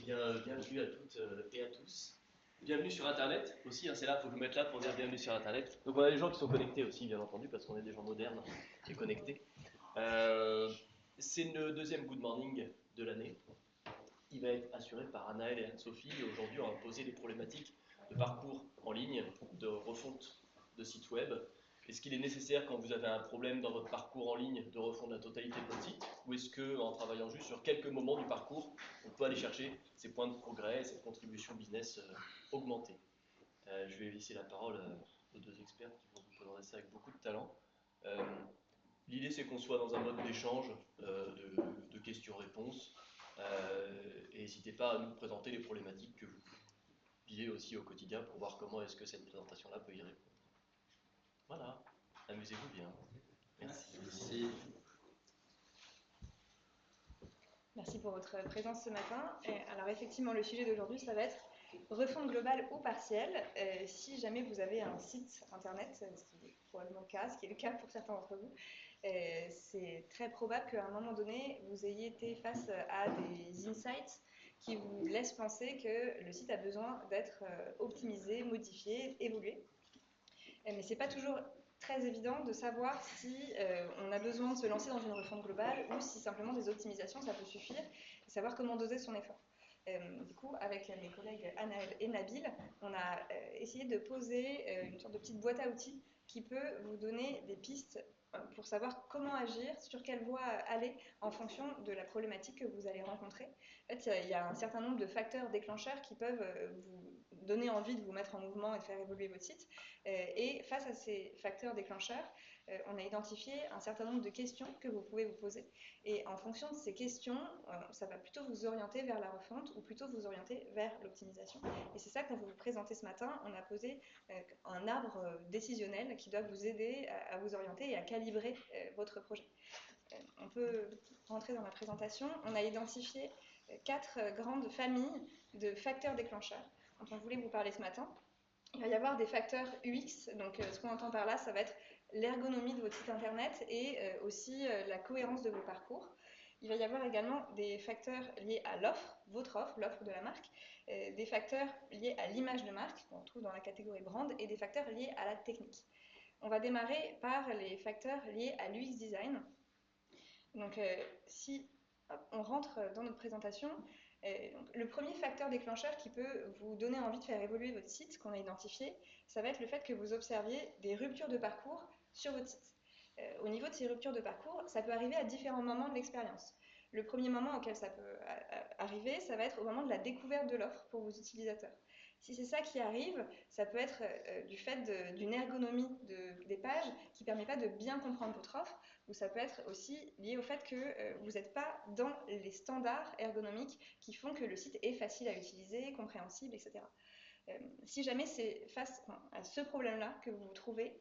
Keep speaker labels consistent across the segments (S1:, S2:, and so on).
S1: bien, bienvenue à toutes et à tous. Bienvenue sur Internet aussi, c'est là, il faut que je me mette là pour dire bienvenue sur Internet. Donc on a des gens qui sont connectés aussi, bien entendu, parce qu'on est des gens modernes et connectés. C'est le deuxième Good Morning de l'année. Il va être assuré par Anaël et Anne-Sophie. Aujourd'hui, on va poser des problématiques de parcours en ligne, de refonte de site web. Est-ce qu'il est nécessaire, quand vous avez un problème dans votre parcours en ligne, de refondre la totalité de votre site? Ou est-ce qu'en travaillant juste sur quelques moments du parcours, on peut aller chercher ces points de progrès, cette contribution business augmentée? Je vais laisser la parole aux deux experts qui vont vous présenter ça avec beaucoup de talent. L'idée, c'est qu'on soit dans un mode d'échange, de questions-réponses. Et n'hésitez pas à nous présenter les problématiques que vous vivez aussi au quotidien pour voir comment est-ce que cette présentation-là peut y répondre. Voilà, amusez-vous bien. Merci.
S2: Merci.
S3: Merci pour votre présence ce matin. Alors effectivement, le sujet d'aujourd'hui, ça va être refonte globale ou partielle. Si jamais vous avez un site internet, ce qui est probablement le cas, ce qui est le cas pour certains d'entre vous, c'est très probable qu'à un moment donné, vous ayez été face à des insights qui vous laissent penser que le site a besoin d'être optimisé, modifié, évolué. Mais ce n'est pas toujours très évident de savoir si on a besoin de se lancer dans une refonte globale ou si simplement des optimisations, ça peut suffire, et savoir comment doser son effort. Du coup, avec mes collègues Anaël et Nabil, on a essayé de poser une sorte de petite boîte à outils qui peut vous donner des pistes pour savoir comment agir, sur quelle voie aller en fonction de la problématique que vous allez rencontrer. En fait, il y a un certain nombre de facteurs déclencheurs qui peuvent vous donner envie de vous mettre en mouvement et de faire évoluer votre site. Et face à ces facteurs déclencheurs, on a identifié un certain nombre de questions que vous pouvez vous poser. Et en fonction de ces questions, ça va plutôt vous orienter vers la refonte ou plutôt vous orienter vers l'optimisation. Et c'est ça qu'on veut vous présenter ce matin. On a posé un arbre décisionnel qui doit vous aider à vous orienter et à calibrer votre projet. On peut rentrer dans la présentation. On a identifié 4 grandes familles de facteurs déclencheurs dont on voulait vous parler ce matin. Il va y avoir des facteurs UX, donc ce qu'on entend par là, ça va être l'ergonomie de votre site internet et aussi la cohérence de vos parcours. Il va y avoir également des facteurs liés à l'offre, votre offre, l'offre de la marque, des facteurs liés à l'image de marque, qu'on trouve dans la catégorie brand, et des facteurs liés à la technique. On va démarrer par les facteurs liés à l'UX design. Donc si on rentre dans notre présentation, donc, le premier facteur déclencheur qui peut vous donner envie de faire évoluer votre site, qu'on a identifié, ça va être le fait que vous observiez des ruptures de parcours sur votre site. Au niveau de ces ruptures de parcours, ça peut arriver à différents moments de l'expérience. Le premier moment auquel ça peut arriver, ça va être au moment de la découverte de l'offre pour vos utilisateurs. Si c'est ça qui arrive, ça peut être du fait d'une ergonomie des pages qui ne permet pas de bien comprendre votre offre, ou ça peut être aussi lié au fait que vous n'êtes pas dans les standards ergonomiques qui font que le site est facile à utiliser, compréhensible, etc. Si jamais c'est face à ce problème-là que vous vous trouvez,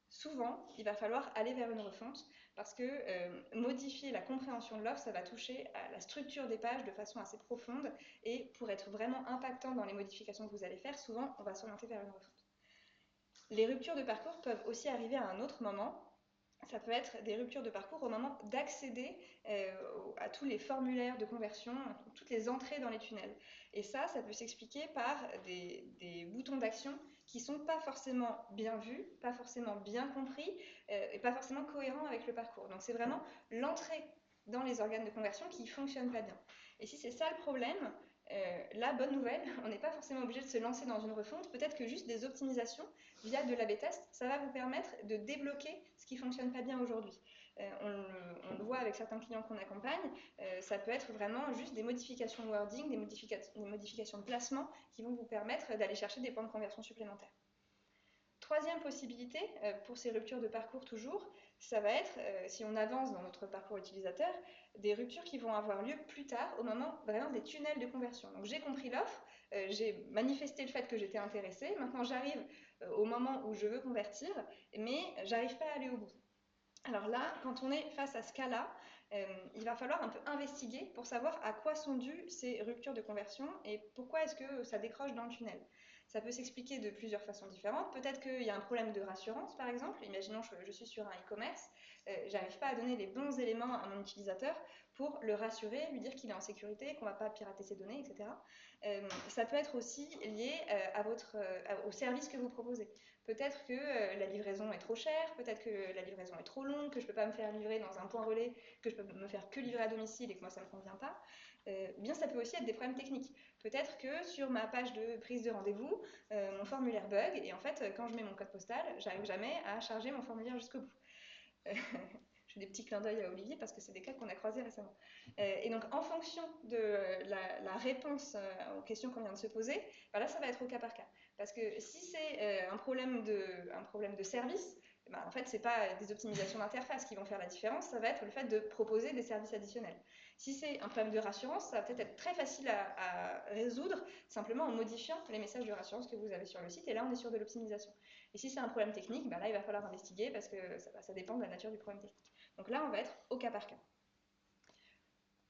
S3: souvent, il va falloir aller vers une refonte parce que modifier la compréhension de l'offre, ça va toucher à la structure des pages de façon assez profonde et pour être vraiment impactant dans les modifications que vous allez faire, souvent, on va s'orienter vers une refonte. Les ruptures de parcours peuvent aussi arriver à un autre moment. Ça peut être des ruptures de parcours au moment d'accéder à tous les formulaires de conversion, toutes les entrées dans les tunnels. Et ça peut s'expliquer par des boutons d'action qui ne sont pas forcément bien vus, pas forcément bien compris et pas forcément cohérents avec le parcours. Donc c'est vraiment l'entrée dans les organes de conversion qui ne fonctionnent pas bien. Et si c'est ça le problème, la bonne nouvelle, on n'est pas forcément obligé de se lancer dans une refonte, peut-être que juste des optimisations via de l'A/B test, ça va vous permettre de débloquer ce qui ne fonctionne pas bien aujourd'hui. On le voit avec certains clients qu'on accompagne, ça peut être vraiment juste des modifications de wording, des modifications de placement qui vont vous permettre d'aller chercher des points de conversion supplémentaires. Troisième possibilité, pour ces ruptures de parcours toujours, ça va être, si on avance dans notre parcours utilisateur, des ruptures qui vont avoir lieu plus tard, au moment vraiment des tunnels de conversion. Donc j'ai compris l'offre, j'ai manifesté le fait que j'étais intéressée, maintenant j'arrive au moment où je veux convertir, mais j'arrive pas à aller au bout. Alors là, quand on est face à ce cas-là, il va falloir un peu investiguer pour savoir à quoi sont dues ces ruptures de conversion et pourquoi est-ce que ça décroche dans le tunnel. Ça peut s'expliquer de plusieurs façons différentes. Peut-être qu'il y a un problème de rassurance, par exemple. Imaginons que je suis sur un e-commerce, j'arrive pas à donner les bons éléments à mon utilisateur pour le rassurer, lui dire qu'il est en sécurité, qu'on ne va pas pirater ses données, etc. Ça peut être aussi lié au service que vous proposez. Peut-être que la livraison est trop chère, peut-être que la livraison est trop longue, que je ne peux pas me faire livrer dans un point relais, que je peux me faire que livrer à domicile et que moi ça ne me convient pas. Bien ça peut aussi être des problèmes techniques. Peut-être que sur ma page de prise de rendez-vous, mon formulaire bug et en fait quand je mets mon code postal, j'arrive jamais à charger mon formulaire jusqu'au bout. Je fais des petits clins d'œil à Olivier parce que c'est des cas qu'on a croisés récemment. Et donc en fonction de la réponse aux questions qu'on vient de se poser, ben là ça va être au cas par cas. Parce que si c'est un problème de service, ben en fait c'est pas des optimisations d'interface qui vont faire la différence, ça va être le fait de proposer des services additionnels. Si c'est un problème de rassurance, ça va peut-être être très facile à résoudre simplement en modifiant les messages de rassurance que vous avez sur le site, et là on est sur de l'optimisation. Et si c'est un problème technique, ben là il va falloir investiguer parce que ça dépend de la nature du problème technique. Donc là, on va être au cas par cas.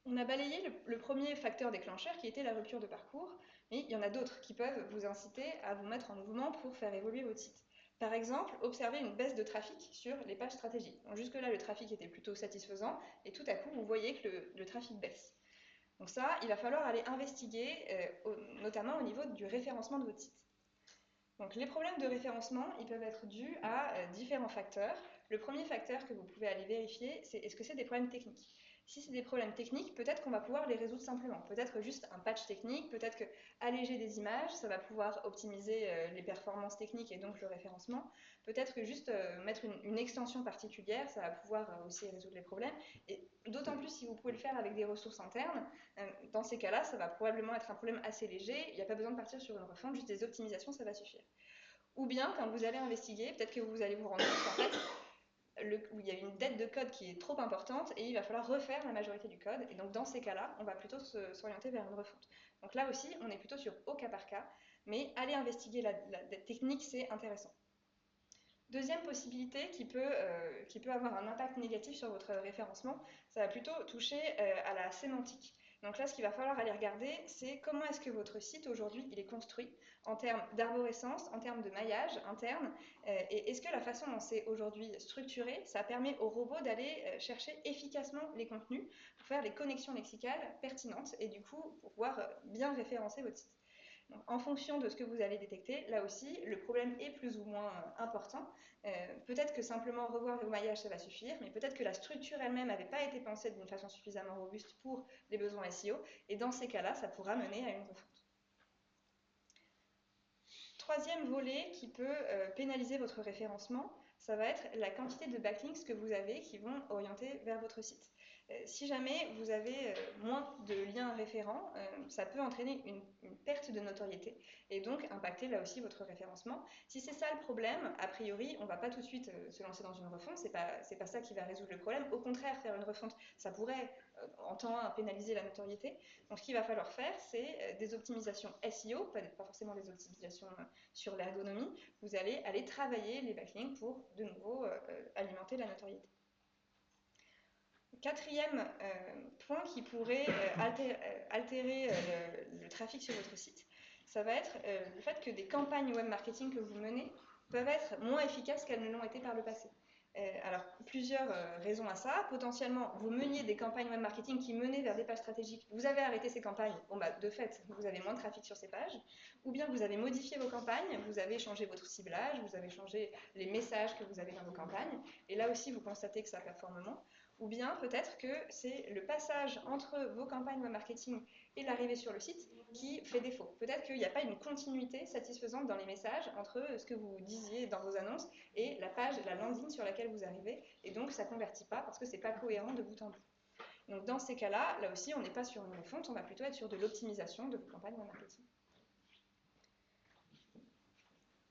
S3: On a balayé le premier facteur déclencheur qui était la rupture de parcours, mais il y en a d'autres qui peuvent vous inciter à vous mettre en mouvement pour faire évoluer votre site. Par exemple, observez une baisse de trafic sur les pages stratégiques. Jusque-là, le trafic était plutôt satisfaisant, et tout à coup, vous voyez que le trafic baisse. Donc ça, il va falloir aller investiguer, notamment au niveau du référencement de votre site. Donc les problèmes de référencement, ils peuvent être dus à différents facteurs. Le premier facteur que vous pouvez aller vérifier, c'est est-ce que c'est des problèmes techniques. Si c'est des problèmes techniques, peut-être qu'on va pouvoir les résoudre simplement. Peut-être juste un patch technique, peut-être que alléger des images, ça va pouvoir optimiser les performances techniques et donc le référencement. Peut-être que juste mettre une extension particulière, ça va pouvoir aussi résoudre les problèmes. Et d'autant plus si vous pouvez le faire avec des ressources internes, dans ces cas-là, ça va probablement être un problème assez léger. Il n'y a pas besoin de partir sur une refonte, juste des optimisations, ça va suffire. Ou bien, quand vous allez investiguer, peut-être que vous allez vous rendre compte qu'en fait, il y a une dette de code qui est trop importante et il va falloir refaire la majorité du code. Et donc, dans ces cas-là, on va plutôt s'orienter vers une refonte. Donc là aussi, on est plutôt sur au cas par cas, mais aller investiguer la dette technique, c'est intéressant. Deuxième possibilité qui peut avoir un impact négatif sur votre référencement, ça va plutôt toucher à la sémantique. Donc là, ce qu'il va falloir aller regarder, c'est comment est-ce que votre site aujourd'hui il est construit en termes d'arborescence, en termes de maillage interne, et est-ce que la façon dont c'est aujourd'hui structuré, ça permet au robot d'aller chercher efficacement les contenus pour faire les connexions lexicales pertinentes et du coup pour pouvoir bien référencer votre site. Donc, en fonction de ce que vous allez détecter, là aussi, le problème est plus ou moins important. Peut-être que simplement revoir le maillage, ça va suffire, mais peut-être que la structure elle-même n'avait pas été pensée d'une façon suffisamment robuste pour les besoins SEO, et dans ces cas-là, ça pourra mener à une refonte. Troisième volet qui peut pénaliser votre référencement, ça va être la quantité de backlinks que vous avez qui vont orienter vers votre site. Si jamais vous avez moins de liens référents, ça peut entraîner une perte de notoriété et donc impacter là aussi votre référencement. Si c'est ça le problème, a priori, on ne va pas tout de suite se lancer dans une refonte, c'est pas ça qui va résoudre le problème. Au contraire, faire une refonte, ça pourrait en temps 1 pénaliser la notoriété. Donc ce qu'il va falloir faire, c'est des optimisations SEO, pas forcément des optimisations sur l'ergonomie. Vous allez aller travailler les backlinks pour de nouveau alimenter la notoriété. Quatrième point qui pourrait altérer le trafic sur votre site, ça va être le fait que des campagnes web marketing que vous menez peuvent être moins efficaces qu'elles ne l'ont été par le passé. Alors, plusieurs raisons à ça. Potentiellement, vous meniez des campagnes web marketing qui menaient vers des pages stratégiques. Vous avez arrêté ces campagnes. Bon, bah, de fait, vous avez moins de trafic sur ces pages. Ou bien vous avez modifié vos campagnes, vous avez changé votre ciblage, vous avez changé les messages que vous avez dans vos campagnes. Et là aussi, vous constatez que ça performe moins. Ou bien peut-être que c'est le passage entre vos campagnes web marketing et l'arrivée sur le site qui fait défaut. Peut-être qu'il n'y a pas une continuité satisfaisante dans les messages entre ce que vous disiez dans vos annonces et la page, la landing sur laquelle vous arrivez, et donc ça ne convertit pas parce que ce n'est pas cohérent de bout en bout. Donc dans ces cas-là, là aussi on n'est pas sur une refonte, on va plutôt être sur de l'optimisation de vos campagnes web marketing.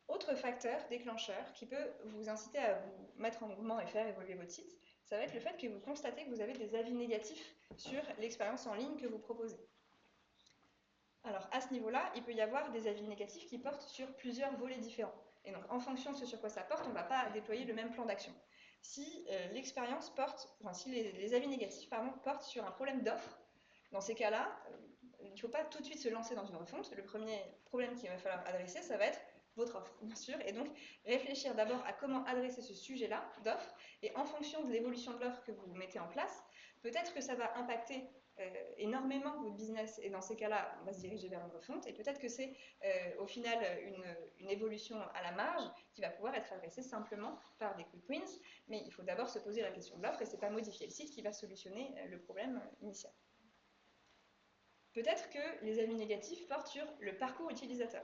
S3: Autre facteur déclencheur qui peut vous inciter à vous mettre en mouvement et faire évoluer votre site, ça va être le fait que vous constatez que vous avez des avis négatifs sur l'expérience en ligne que vous proposez. Alors à ce niveau-là, il peut y avoir des avis négatifs qui portent sur plusieurs volets différents. Et donc en fonction de ce sur quoi ça porte, on ne va pas déployer le même plan d'action. Si l'expérience porte, enfin si les avis négatifs portent sur un problème d'offre, dans ces cas-là, il ne faut pas tout de suite se lancer dans une refonte. Le premier problème qu'il va falloir adresser, ça va être votre offre, bien sûr, et donc réfléchir d'abord à comment adresser ce sujet-là d'offre, et en fonction de l'évolution de l'offre que vous mettez en place, Peut-être que ça va impacter énormément votre business, et dans ces cas-là, on va se diriger vers une refonte, et peut-être que c'est au final une évolution à la marge qui va pouvoir être adressée simplement par des quick wins, mais il faut d'abord se poser la question de l'offre, et c'est pas modifier le site qui va solutionner le problème initial. Peut-être que les avis négatifs portent sur le parcours utilisateur.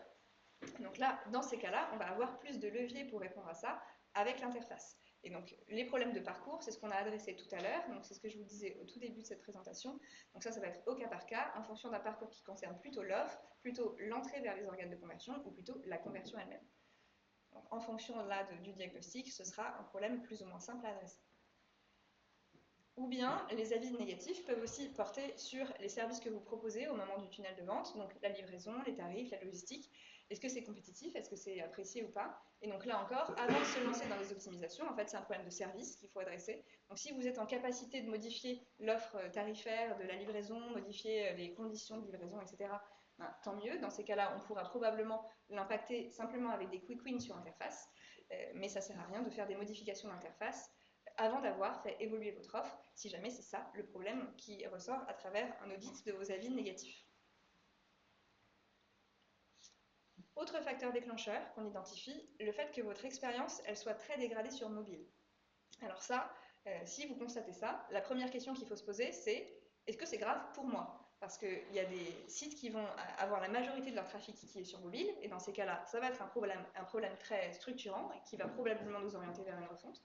S3: Donc là, dans ces cas-là, on va avoir plus de leviers pour répondre à ça avec l'interface. Et donc, les problèmes de parcours, c'est ce qu'on a adressé tout à l'heure. Donc, c'est ce que je vous disais au tout début de cette présentation. Donc ça va être au cas par cas, en fonction d'un parcours qui concerne plutôt l'offre, plutôt l'entrée vers les organes de conversion ou plutôt la conversion elle-même. En fonction là du diagnostic, ce sera un problème plus ou moins simple à adresser. Ou bien, les avis négatifs peuvent aussi porter sur les services que vous proposez au moment du tunnel de vente, donc la livraison, les tarifs, la logistique. Est-ce que c'est compétitif? Est-ce que c'est apprécié ou pas? Et donc là encore, avant de se lancer dans les optimisations, en fait, c'est un problème de service qu'il faut adresser. Donc si vous êtes en capacité de modifier l'offre tarifaire de la livraison, modifier les conditions de livraison, etc., ben, tant mieux. Dans ces cas-là, on pourra probablement l'impacter simplement avec des quick wins sur interface, mais ça ne sert à rien de faire des modifications d'interface avant d'avoir fait évoluer votre offre, si jamais c'est ça le problème qui ressort à travers un audit de vos avis négatifs. Autre facteur déclencheur qu'on identifie, le fait que votre expérience elle soit très dégradée sur mobile. Alors ça, si vous constatez ça, la première question qu'il faut se poser, c'est est-ce que c'est grave pour moi? Parce qu'il y a des sites qui vont avoir la majorité de leur trafic qui est sur mobile, et dans ces cas-là, ça va être un problème très structurant et qui va probablement nous orienter vers une refonte.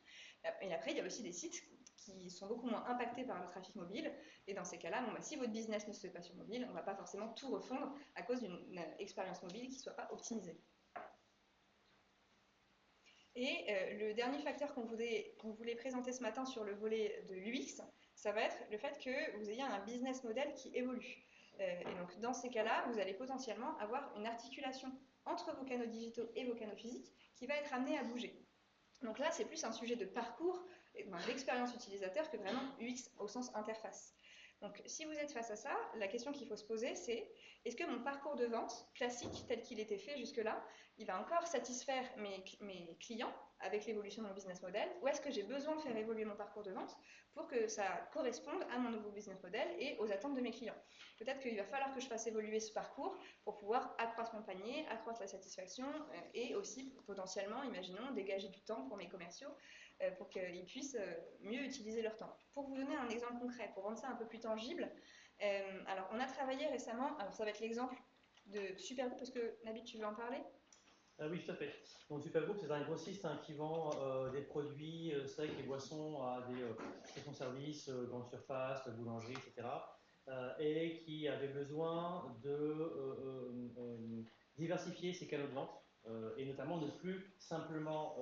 S3: Et après, il y a aussi des sites qui sont beaucoup moins impactés par le trafic mobile, et dans ces cas-là, bon, bah, si votre business ne se fait pas sur mobile, on ne va pas forcément tout refondre à cause d'une expérience mobile qui ne soit pas optimisée. Et le dernier facteur qu'on voulait présenter ce matin sur le volet de l'UX, ça va être le fait que vous ayez un business model qui évolue. Et donc dans ces cas-là, vous allez potentiellement avoir une articulation entre vos canaux digitaux et vos canaux physiques qui va être amenée à bouger. Donc là, c'est plus un sujet de parcours, d'expérience utilisateur que vraiment UX au sens interface. Donc si vous êtes face à ça, la question qu'il faut se poser, c'est est-ce que mon parcours de vente classique tel qu'il était fait jusque-là, il va encore satisfaire mes clients avec l'évolution de mon business model, ou est-ce que j'ai besoin de faire évoluer mon parcours de vente pour que ça corresponde à mon nouveau business model et aux attentes de mes clients? Peut-être qu'il va falloir que je fasse évoluer ce parcours pour pouvoir accroître mon panier, accroître la satisfaction et aussi potentiellement, imaginons, dégager du temps pour mes commerciaux pour qu'ils puissent mieux utiliser leur temps. Pour vous donner un exemple concret, pour rendre ça un peu plus tangible, alors on a travaillé récemment, alors ça va être l'exemple de Supergroup, parce que Nabil, tu veux en parler?
S2: Oui, tout à fait. Donc Supergroup, c'est un grossiste qui vend des produits secs et boissons à des stations-service, grandes surfaces, boulangeries, etc. Et qui avait besoin de diversifier ses canaux de vente et notamment ne plus simplement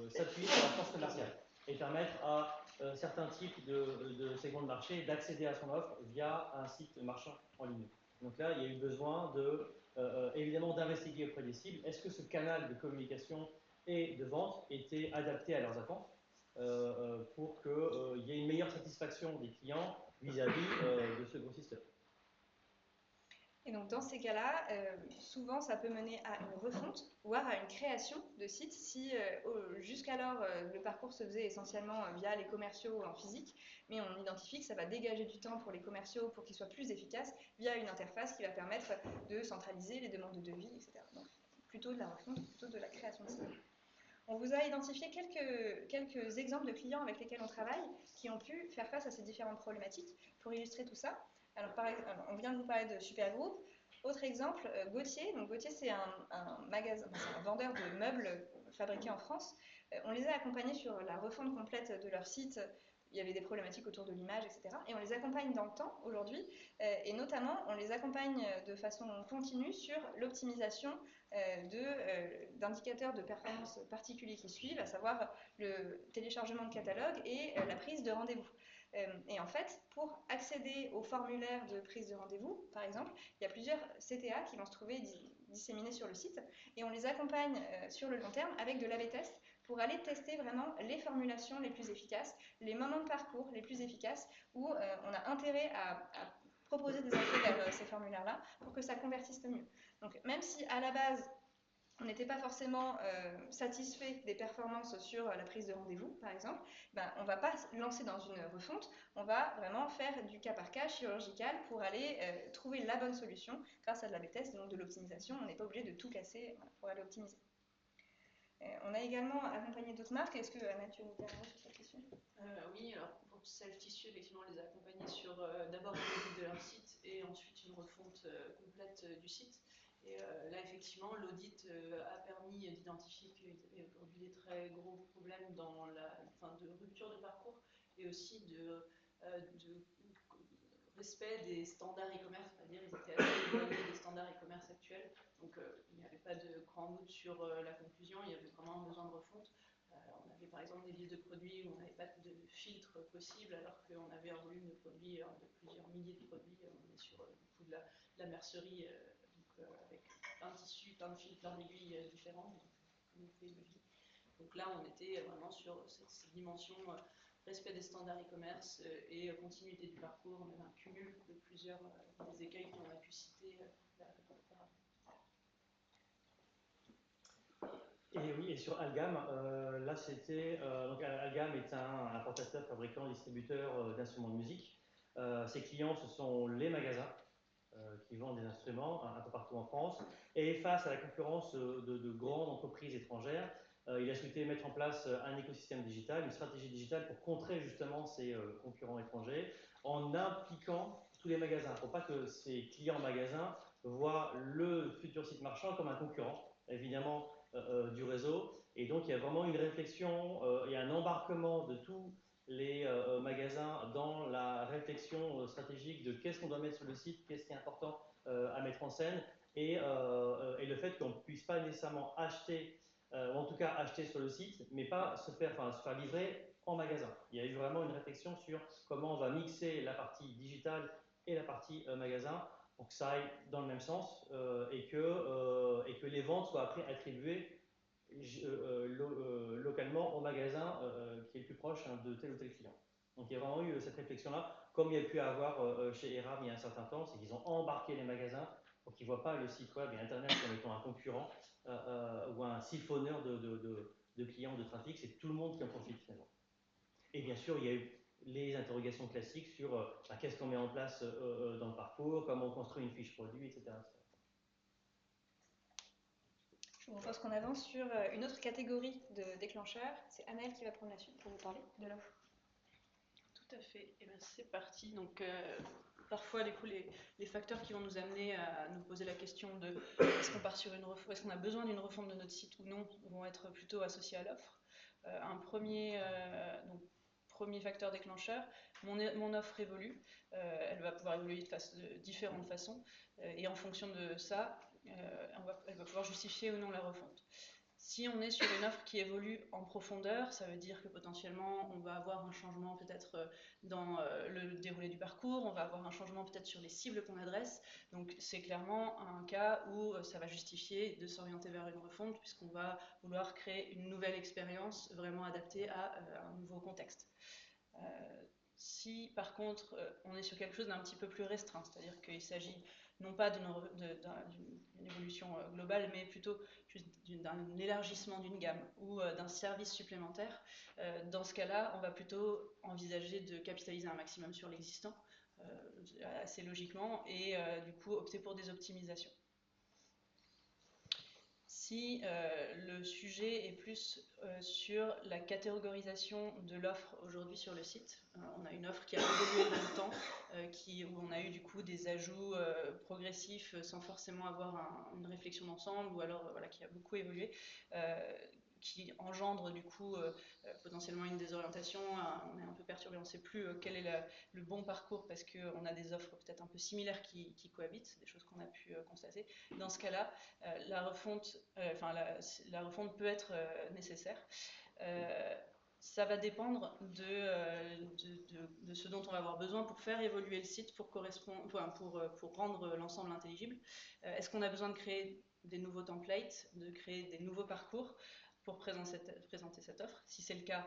S2: s'appuyer sur la force commerciale et permettre à certains types de segments de marché d'accéder à son offre via un site marchand en ligne. Donc là, il y a eu besoin évidemment d'investiguer auprès des cibles. Est-ce que ce canal de communication et de vente était adapté à leurs attentes pour qu'il y ait une meilleure satisfaction des clients vis-à-vis de ce grossiste?
S3: Et donc dans ces cas-là, souvent ça peut mener à une refonte, voire à une création de sites si jusqu'alors le parcours se faisait essentiellement via les commerciaux en physique, mais on identifie que ça va dégager du temps pour les commerciaux pour qu'ils soient plus efficaces via une interface qui va permettre de centraliser les demandes de devis, etc. Donc plutôt de la refonte, plutôt de la création de sites. On vous a identifié quelques exemples de clients avec lesquels on travaille qui ont pu faire face à ces différentes problématiques. Pour illustrer tout ça, alors, on vient de vous parler de Supergroup. Autre exemple, Gauthier. Donc, Gauthier, c'est un vendeur de meubles fabriqués en France. On les a accompagnés sur la refonte complète de leur site. Il y avait des problématiques autour de l'image, etc. Et on les accompagne dans le temps aujourd'hui. Et notamment, on les accompagne de façon continue sur l'optimisation d'indicateurs de performance particuliers qui suivent, à savoir le téléchargement de catalogue et la prise de rendez-vous. Et en fait, pour accéder au formulaire de prise de rendez-vous, par exemple, il y a plusieurs CTA qui vont se trouver disséminés sur le site et on les accompagne sur le long terme avec de l'A/B test pour aller tester vraiment les formulations les plus efficaces, les moments de parcours les plus efficaces où on a intérêt à proposer des entrées vers ces formulaires-là pour que ça convertisse le mieux. Donc même si à la base, on n'était pas forcément satisfait des performances sur la prise de rendez-vous, par exemple, ben, on ne va pas lancer dans une refonte, on va vraiment faire du cas par cas chirurgical pour aller trouver la bonne solution grâce à de l'A/B test, donc de l'optimisation. On n'est pas obligé de tout casser pour aller optimiser. On a également accompagné d'autres marques. Est-ce que Anna, tu veux nous dire un mot sur cette question?
S4: Oui, alors pour Self-Tissu, effectivement, on les a accompagnés sur d'abord une audit de leur site et ensuite une refonte complète du site. Et là, effectivement, l'audit a permis d'identifier qu'ils avaient aujourd'hui des très gros problèmes de rupture de parcours et aussi de respect des standards e-commerce, c'est-à-dire ils étaient assez éloignés des standards e-commerce actuels. Donc il n'y avait pas de grand doute sur la conclusion, il y avait vraiment un besoin de refonte. On avait par exemple des listes de produits où on n'avait pas de filtre possible, alors qu'on avait un volume de produits de plusieurs milliers de produits. On est sur du coup, de la mercerie, avec plein de tissus, plein de fils, plein d'aiguilles différentes. Donc là, on était vraiment sur cette dimension respect des standards e-commerce et continuité du parcours, même un cumul de plusieurs des écueils qu'on a pu citer auparavant.
S2: Et oui, et sur Algam, là c'était. Donc Algam est un importateur, fabricant, distributeur d'instruments de musique. Ses clients, ce sont les magasins qui vendent des instruments un peu partout en France. Et face à la concurrence de grandes entreprises étrangères, il a souhaité mettre en place un écosystème digital, une stratégie digitale pour contrer justement ces concurrents étrangers en impliquant tous les magasins, pour pas que ces clients magasins voient le futur site marchand comme un concurrent, évidemment, du réseau. Et donc il y a vraiment une réflexion et un embarquement de tous les magasins dans la réflexion stratégique de qu'est-ce qu'on doit mettre sur le site, qu'est-ce qui est important à mettre en scène, et le fait qu'on ne puisse pas nécessairement acheter, ou en tout cas acheter sur le site, mais pas se faire livrer en magasin. Il y a eu vraiment une réflexion sur comment on va mixer la partie digitale et la partie magasin pour que ça aille dans le même sens et que les ventes soient après attribuées localement au magasin qui est le plus proche de tel ou tel client. Donc il y a vraiment eu cette réflexion-là, comme il y a pu avoir chez ERAM il y a un certain temps, c'est qu'ils ont embarqué les magasins pour qu'ils ne voient pas le site web et Internet comme étant un concurrent ou un siphonneur de clients de trafic, c'est tout le monde qui en profite finalement. Et bien sûr, il y a eu les interrogations classiques sur qu'est-ce qu'on met en place dans le parcours, comment on construit une fiche produit, etc.
S3: Je vous propose qu'on avance sur une autre catégorie de déclencheurs. C'est Anaëlle qui va prendre la suite pour vous parler de l'offre.
S4: Tout à fait. Et bien c'est parti. Donc parfois, du coup, les facteurs qui vont nous amener à nous poser la question de est-ce qu'on part sur une refonte, est-ce qu'on a besoin d'une refonte de notre site ou non, vont être plutôt associés à l'offre. Un premier facteur déclencheur, mon offre évolue. Elle va pouvoir évoluer de différentes façons. Et en fonction de ça, elle va pouvoir justifier ou non la refonte. Si on est sur une offre qui évolue en profondeur, ça veut dire que potentiellement on va avoir un changement peut-être dans le déroulé du parcours, on va avoir un changement peut-être sur les cibles qu'on adresse. Donc c'est clairement un cas où ça va justifier de s'orienter vers une refonte puisqu'on va vouloir créer une nouvelle expérience vraiment adaptée à un nouveau contexte. Si par contre on est sur quelque chose d'un petit peu plus restreint, c'est-à-dire qu'il s'agit non pas d'une évolution globale, mais plutôt juste d'un élargissement d'une gamme ou d'un service supplémentaire, dans ce cas-là, on va plutôt envisager de capitaliser un maximum sur l'existant, assez logiquement, et du coup opter pour des optimisations. Si le sujet est plus sur la catégorisation de l'offre aujourd'hui sur le site, on a une offre qui a évolué dans le temps, où on a eu du coup des ajouts progressifs sans forcément avoir une réflexion d'ensemble, ou alors voilà, qui a beaucoup évolué, qui engendre du coup potentiellement une désorientation, on est un peu perturbé, on ne sait plus quel est le bon parcours parce qu'on a des offres peut-être un peu similaires qui cohabitent, des choses qu'on a pu constater. Dans ce cas-là, la refonte peut être nécessaire. Ça va dépendre de ce dont on va avoir besoin pour faire évoluer le site, pour rendre l'ensemble intelligible. Est-ce qu'on a besoin de créer des nouveaux templates, de créer des nouveaux parcours pour présenter cette offre? Si c'est le cas,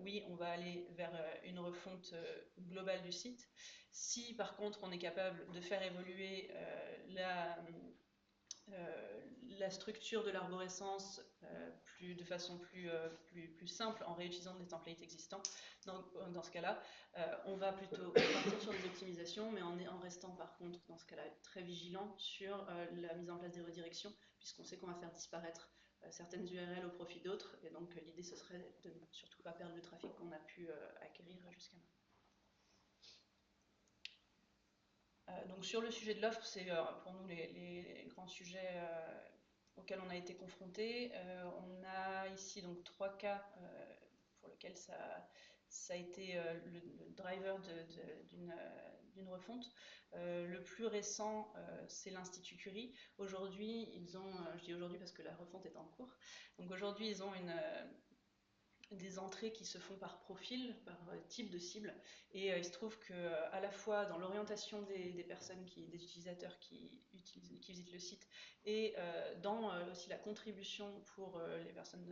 S4: oui, on va aller vers une refonte globale du site. Si par contre on est capable de faire évoluer la structure de l'arborescence de façon plus simple en réutilisant des templates existants. Dans ce cas-là, on va plutôt partir sur des optimisations, mais en restant par contre, dans ce cas-là, très vigilant sur la mise en place des redirections, puisqu'on sait qu'on va faire disparaître certaines URL au profit d'autres, et donc l'idée ce serait de ne surtout pas perdre le trafic qu'on a pu acquérir jusqu'à maintenant. Donc sur le sujet de l'offre, c'est pour nous les grands sujets auxquels on a été confrontés. On a ici donc 3 cas pour lesquels ça a été le driver d'une refonte. Le plus récent, c'est l'Institut Curie. Aujourd'hui, je dis aujourd'hui parce que la refonte est en cours, donc aujourd'hui ils ont des entrées qui se font par profil, par type de cible, et il se trouve que à la fois dans l'orientation des personnes, des utilisateurs qui visitent le site, et dans aussi la contribution pour les personnes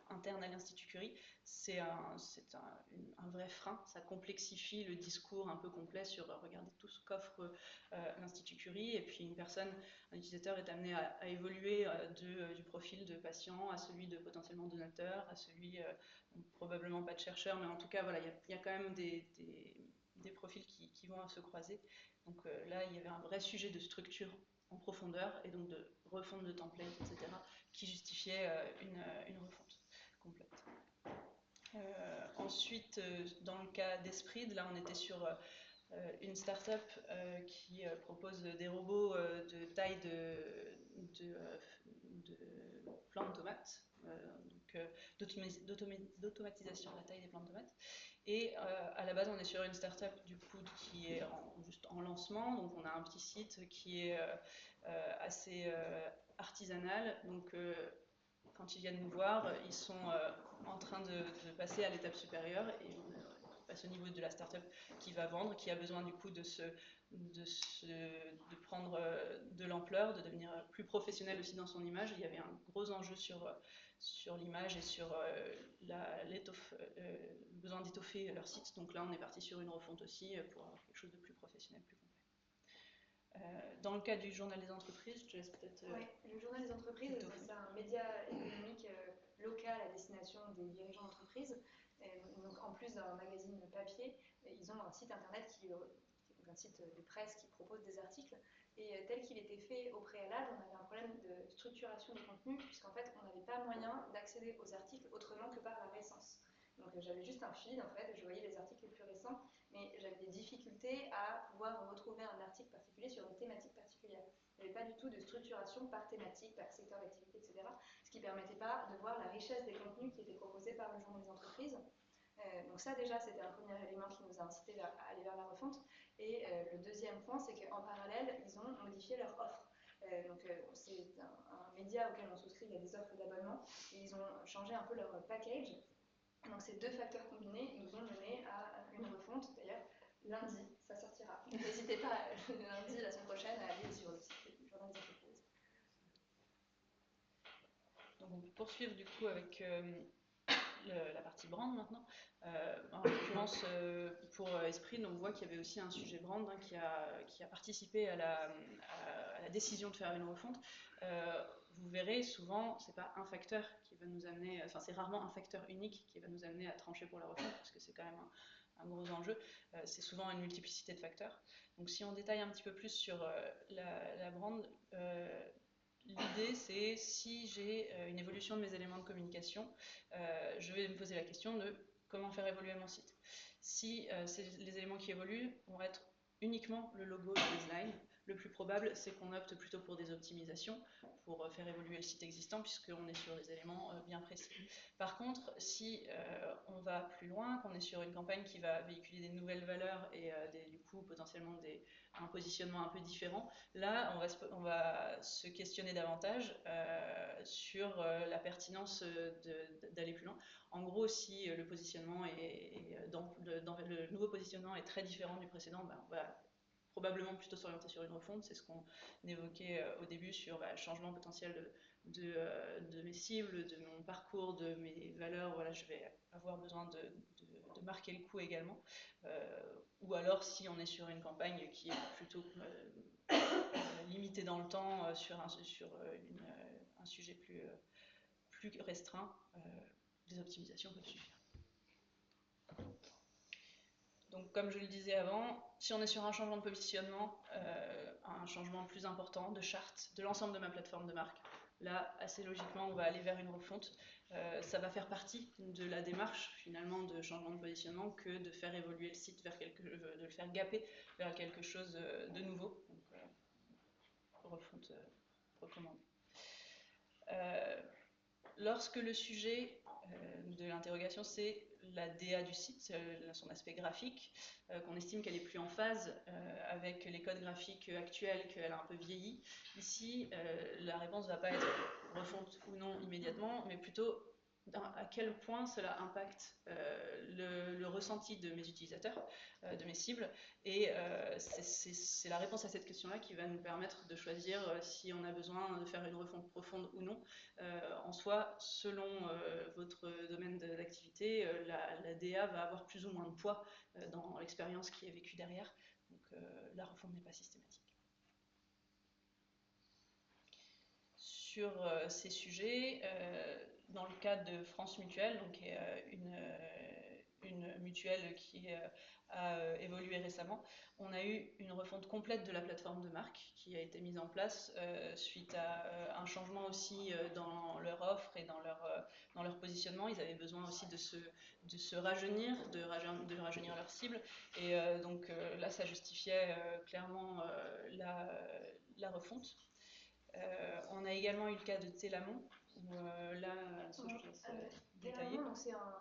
S4: internes à l'Institut Curie, c'est un vrai frein. Ça complexifie le discours un peu complet sur regardez tout ce qu'offre l'Institut Curie, et puis un utilisateur est amené à évoluer du profil de patient à celui de potentiellement donateur, à celui probablement pas de chercheurs, mais en tout cas, voilà, il y a quand même des profils qui vont se croiser. Donc là, il y avait un vrai sujet de structure en profondeur, et donc de refonte de templates, etc., qui justifiait une refonte complète. Ensuite, dans le cas d'Esprit, là, on était sur une start-up qui propose des robots de taille de plants de tomates, d'automatisation de la taille des plants de tomates. Et à la base, on est sur une start-up du coup qui est juste en lancement, donc on a un petit site qui est assez artisanal. Donc quand ils viennent nous voir, ils sont en train de passer à l'étape supérieure, et on passe au niveau de la start-up qui va vendre, qui a besoin du coup de prendre de l'ampleur, de devenir plus professionnel aussi dans son image. Il y avait un gros enjeu sur l'image et sur le besoin d'étoffer leur site. Donc là, on est parti sur une refonte aussi pour avoir quelque chose de plus professionnel, plus complet. Dans le cas du journal des entreprises, je te laisse peut-être...
S3: Oui, le journal des entreprises, c'est un média économique local à destination des dirigeants d'entreprise. Donc en plus d'un magazine papier, ils ont un site internet un site de presse qui propose des articles. Et tel qu'il était fait au préalable, on avait un problème de structuration des contenus, puisqu'en fait, on n'avait pas moyen d'accéder aux articles autrement que par la récence. Donc j'avais juste un feed, en fait, je voyais les articles les plus récents, mais j'avais des difficultés à pouvoir retrouver un article particulier sur une thématique particulière. Il n'y avait pas du tout de structuration par thématique, par secteur d'activité, etc. Ce qui ne permettait pas de voir la richesse des contenus qui étaient proposés par le journal des entreprises. Donc ça déjà, c'était un premier élément qui nous a incité à aller vers la refonte. Et le deuxième point, c'est qu'en parallèle, ils ont modifié leur offre. C'est un média auquel on souscrit, il y a des offres d'abonnement, et ils ont changé un peu leur package. Donc ces deux facteurs combinés nous ont mené à une refonte. D'ailleurs, lundi, ça sortira. N'hésitez pas, lundi, la semaine prochaine, à aller sur le site du journal des entreprises.
S4: Donc on peut poursuivre du coup avec la partie brand maintenant. En l'occurrence, pour Esprit, on voit qu'il y avait aussi un sujet brand qui a participé à la décision de faire une refonte. Vous verrez, souvent, c'est pas un facteur qui va nous amener, enfin c'est rarement un facteur unique qui va nous amener à trancher pour la refonte, parce que c'est quand même un gros enjeu. C'est souvent une multiplicité de facteurs. Donc si on détaille un petit peu plus sur la brand, l'idée, c'est si j'ai une évolution de mes éléments de communication, je vais me poser la question de comment faire évoluer mon site. Si les éléments qui évoluent vont être uniquement le logo, le design, le plus probable, c'est qu'on opte plutôt pour des optimisations pour faire évoluer le site existant, puisqu'on est sur des éléments bien précis. Par contre, si on va plus loin, qu'on est sur une campagne qui va véhiculer des nouvelles valeurs et du coup potentiellement un positionnement un peu différent, là on va se questionner davantage sur la pertinence d'aller plus loin. En gros, si le positionnement le nouveau positionnement est très différent du précédent, on va probablement plutôt s'orienter sur une refonte. C'est ce qu'on évoquait au début sur changement potentiel de mes cibles, de mon parcours, de mes valeurs, voilà, je vais avoir besoin de marquer le coup également. Ou alors si on est sur une campagne qui est plutôt limitée dans le temps sur un sujet plus restreint, des optimisations peuvent suffire. Donc comme je le disais avant, si on est sur un changement de positionnement, un changement plus important de charte de l'ensemble de ma plateforme de marque, là, assez logiquement, on va aller vers une refonte. Ça va faire partie de la démarche, finalement, de changement de positionnement que de faire évoluer le site vers de le faire gapper vers quelque chose de nouveau. Donc, refonte recommandée. Lorsque le sujet de l'interrogation, c'est la DA du site, son aspect graphique, qu'on estime qu'elle est plus en phase avec les codes graphiques actuels, qu'elle a un peu vieilli. Ici, la réponse ne va pas être refonte ou non immédiatement, mais plutôt à quel point cela impacte le ressenti de mes utilisateurs, de mes cibles. Et c'est la réponse à cette question-là qui va nous permettre de choisir si on a besoin de faire une refonte profonde ou non. En soi, selon votre domaine d'activité, la DA va avoir plus ou moins de poids dans l'expérience qui est vécue derrière. Donc la refonte n'est pas systématique. Sur ces sujets, dans le cadre de France Mutuelle, donc une mutuelle qui a évolué récemment, on a eu une refonte complète de la plateforme de marque qui a été mise en place suite à un changement aussi dans leur offre et dans leur positionnement. Ils avaient besoin aussi de se rajeunir, de rajeunir leur cible. Et donc là, ça justifiait clairement la refonte. On a également eu le cas de Télamon, où là, je te laisse détailler.
S3: Télamon, c'est un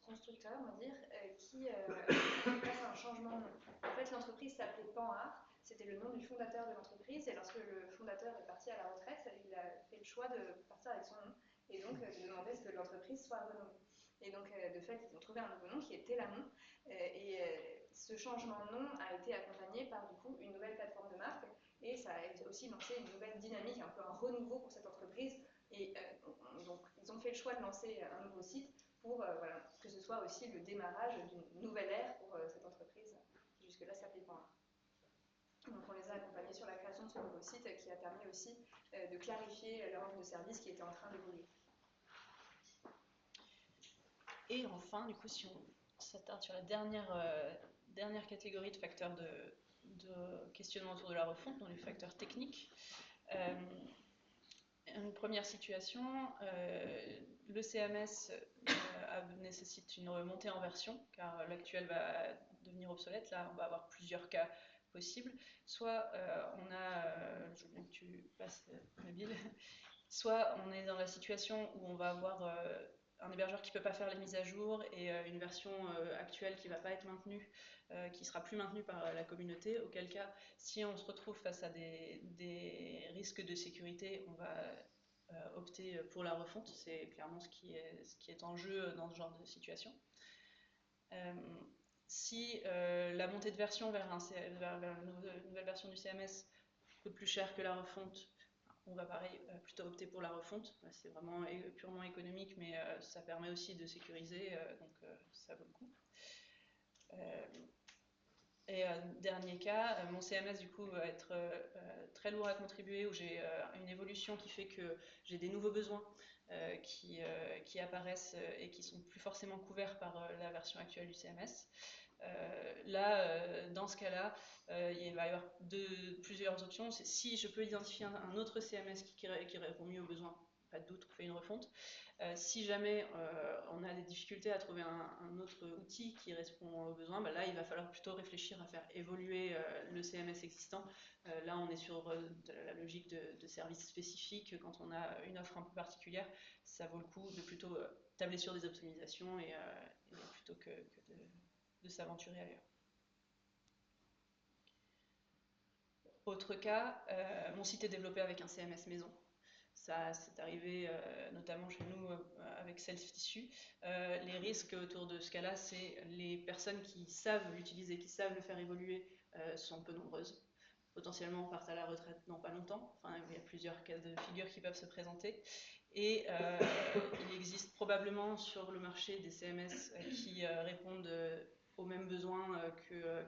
S3: constructeur, on va dire, qui a fait un changement de nom. En fait, l'entreprise s'appelait Panhard, c'était le nom du fondateur de l'entreprise, et lorsque le fondateur est parti à la retraite, il a fait le choix de partir avec son nom, et donc de demander à ce que l'entreprise soit renommée. Et donc, de fait, ils ont trouvé un nouveau nom qui est Télamon, et ce changement de nom a été accompagné par, du coup, une nouvelle plateforme de marque. Et ça a aussi lancé une nouvelle dynamique, un peu un renouveau pour cette entreprise. Et donc, ils ont fait le choix de lancer un nouveau site pour voilà, que ce soit aussi le démarrage d'une nouvelle ère pour cette entreprise qui jusque-là s'appelait Panhard. Donc, on les a accompagnés sur la création de ce nouveau site qui a permis aussi de clarifier leur offre de service qui était en train d'évoluer.
S4: Et enfin, du coup, si on s'attarde sur la dernière catégorie de facteurs de questionnement autour de la refonte, dans les facteurs techniques. Une première situation, le CMS nécessite une remontée en version, car l'actuel va devenir obsolète. Là, on va avoir plusieurs cas possibles. Soit on a, je veux bien que tu passes mobile, soit on est dans la situation où on va avoir un hébergeur qui ne peut pas faire les mises à jour et une version actuelle qui ne va pas être maintenue, qui ne sera plus maintenue par la communauté, auquel cas, si on se retrouve face à des risques de sécurité, on va opter pour la refonte. C'est clairement ce qui est en jeu dans ce genre de situation. Si la montée de version vers une nouvelle version du CMS coûte plus cher que la refonte, on va pareil plutôt opter pour la refonte. C'est vraiment purement économique, mais ça permet aussi de sécuriser, donc ça vaut le coup. Et dernier cas, mon CMS du coup va être très lourd à contribuer, où j'ai une évolution qui fait que j'ai des nouveaux besoins qui apparaissent et qui sont plus forcément couverts par la version actuelle du CMS. Là, dans ce cas-là, il va y avoir plusieurs options. C'est si je peux identifier un autre CMS qui répond mieux aux besoins, pas de doute, on fait une refonte. Si jamais on a des difficultés à trouver un autre outil qui répond aux besoins, bah là, il va falloir plutôt réfléchir à faire évoluer le CMS existant. Là, on est sur la logique de services spécifiques. Quand on a une offre un peu particulière, ça vaut le coup de plutôt tabler sur des optimisations et plutôt que de s'aventurer ailleurs. Autre cas, mon site est développé avec un CMS maison. Ça, c'est arrivé notamment chez nous avec Self-Tissue. Les risques autour de ce cas-là, c'est les personnes qui savent l'utiliser, qui savent le faire évoluer, sont peu nombreuses. potentiellement partent à la retraite dans pas longtemps. Enfin, il y a plusieurs cas de figure qui peuvent se présenter. Et il existe probablement sur le marché des CMS qui répondent aux mêmes besoins que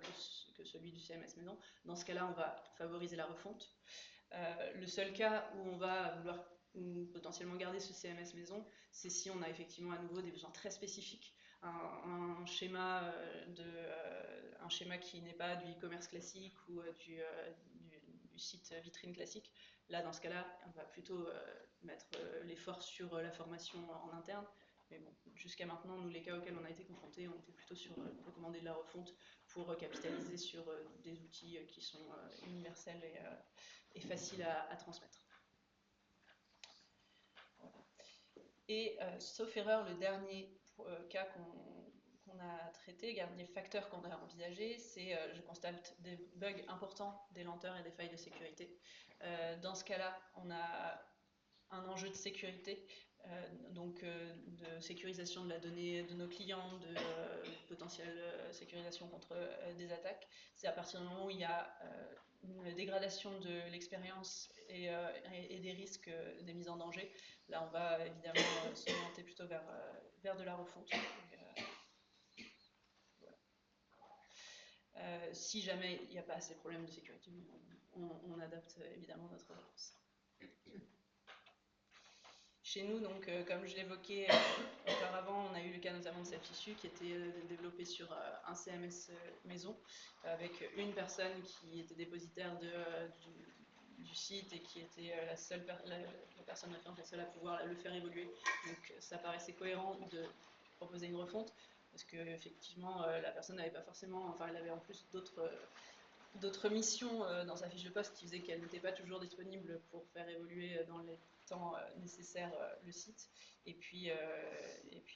S4: celui du CMS maison. Dans ce cas-là, on va favoriser la refonte. Le seul cas où on va vouloir potentiellement garder ce CMS maison, c'est si on a effectivement à nouveau des besoins très spécifiques. Un schéma qui n'est pas du e-commerce classique ou du site vitrine classique. Là, dans ce cas-là, on va plutôt mettre l'effort sur la formation en interne. Mais bon, jusqu'à maintenant, nous, les cas auxquels on a été confrontés, on était plutôt sur recommander de la refonte pour capitaliser sur des outils qui sont universels et faciles à transmettre. Voilà. Et sauf erreur, le dernier cas qu'on a traité, le dernier facteur qu'on a envisagé, c'est je constate des bugs importants, des lenteurs et des failles de sécurité. Dans ce cas-là, on a un enjeu de sécurité, donc de sécurisation de la donnée de nos clients, de potentielle sécurisation contre des attaques. C'est à partir du moment où il y a une dégradation de l'expérience et des risques, des mises en danger. Là, on va évidemment s'orienter plutôt vers de la refonte. Voilà. Si jamais il n'y a pas assez de problèmes de sécurité, on adapte évidemment notre réponse. Chez nous, donc, comme je l'évoquais auparavant, on a eu le cas notamment de Self-Issue qui était développé sur un CMS maison avec une personne qui était dépositaire du site et qui était la personne référente, la seule à pouvoir le faire évoluer. Donc ça paraissait cohérent de proposer une refonte parce qu'effectivement la personne n'avait pas forcément, enfin elle avait en plus d'autres missions dans sa fiche de poste qui faisaient qu'elle n'était pas toujours disponible pour faire évoluer dans les temps nécessaires le site. Et puis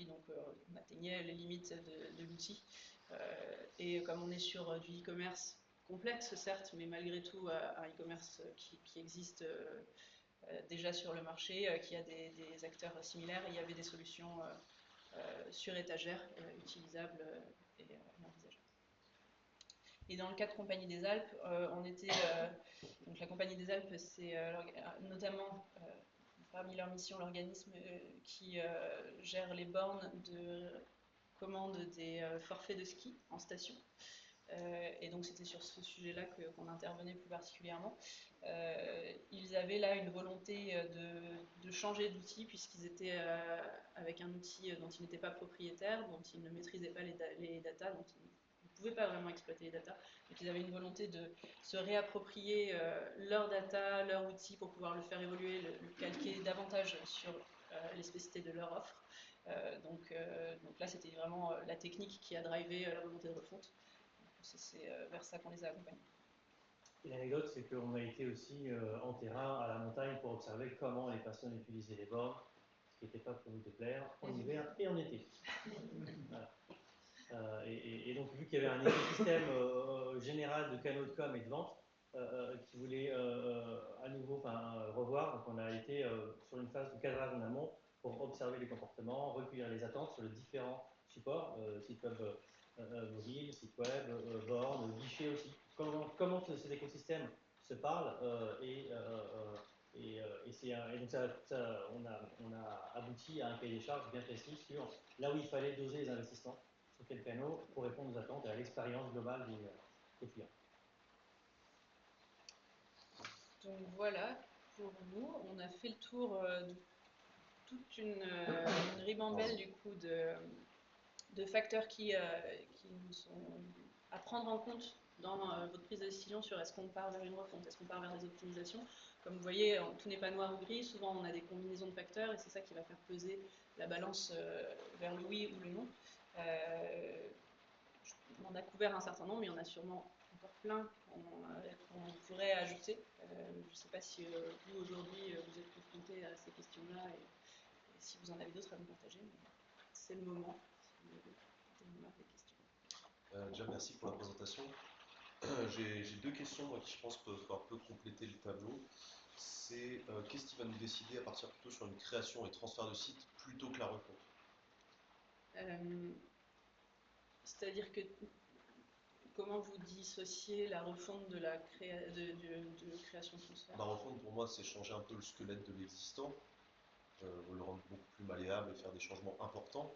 S4: donc on atteignait les limites de l'outil. Et comme on est sur du e-commerce complexe, certes, mais malgré tout un e-commerce qui existe déjà sur le marché, qui a des acteurs similaires, il y avait des solutions sur étagère utilisables et envisageables. Et dans le cas de Compagnie des Alpes, donc la Compagnie des Alpes, c'est notamment parmi leurs missions l'organisme qui gère les bornes de commande des forfaits de ski en station. Et donc c'était sur ce sujet-là qu'on intervenait plus particulièrement. Ils avaient là une volonté de changer d'outil puisqu'ils étaient avec un outil dont ils n'étaient pas propriétaires, dont ils ne maîtrisaient pas les datas, dont ils ne pouvaient pas vraiment exploiter les datas. Donc ils avaient une volonté de se réapproprier leurs data, leur outil pour pouvoir le faire évoluer, le calquer davantage sur les spécificités de leur offre. Donc là c'était vraiment la technique qui a drivé la volonté de refonte. C'est vers ça qu'on les a accompagnés.
S2: Et l'anecdote, c'est qu'on a été aussi en terrain à la montagne pour observer comment les personnes utilisaient les bornes, ce qui n'était pas pour nous déplaire, en hiver et en été. Voilà. Et donc, vu qu'il y avait un écosystème général de canaux de com et de vente qui voulait à nouveau revoir, donc on a été sur une phase de cadrage en amont pour observer les comportements, recueillir les attentes sur les différents supports, sites web mobile, site web, bornes, guichets aussi. Comment cet écosystème se parle et donc on a abouti à un cahier des charges bien précis sur là où il fallait doser les investissements, sur quel canal pour répondre aux attentes et à l'expérience globale des clients.
S4: Donc voilà, pour nous, on a fait le tour de toute une ribambelle du coup de facteurs qui nous sont à prendre en compte dans votre prise de décision sur est-ce qu'on part vers une refonte, est-ce qu'on part vers des optimisations. Comme vous voyez, tout n'est pas noir ou gris, souvent on a des combinaisons de facteurs et c'est ça qui va faire peser la balance vers le oui ou le non. On a couvert un certain nombre, mais il y en a sûrement encore plein qu'on pourrait ajouter. Je ne sais pas si vous aujourd'hui vous êtes confrontés à ces questions-là et si vous en avez d'autres à nous partager, mais c'est le moment. Des questions.
S5: Déjà, merci pour la présentation. J'ai deux questions moi, qui, je pense, peuvent un peu compléter le tableau. C'est qu'est-ce qui va nous décider à partir plutôt sur une création et transfert de site plutôt que la refonte
S4: C'est-à-dire que comment vous dissociez la refonte de la création-transfert?
S5: La refonte, pour moi, c'est changer un peu le squelette de l'existant, le rendre beaucoup plus malléable et faire des changements importants.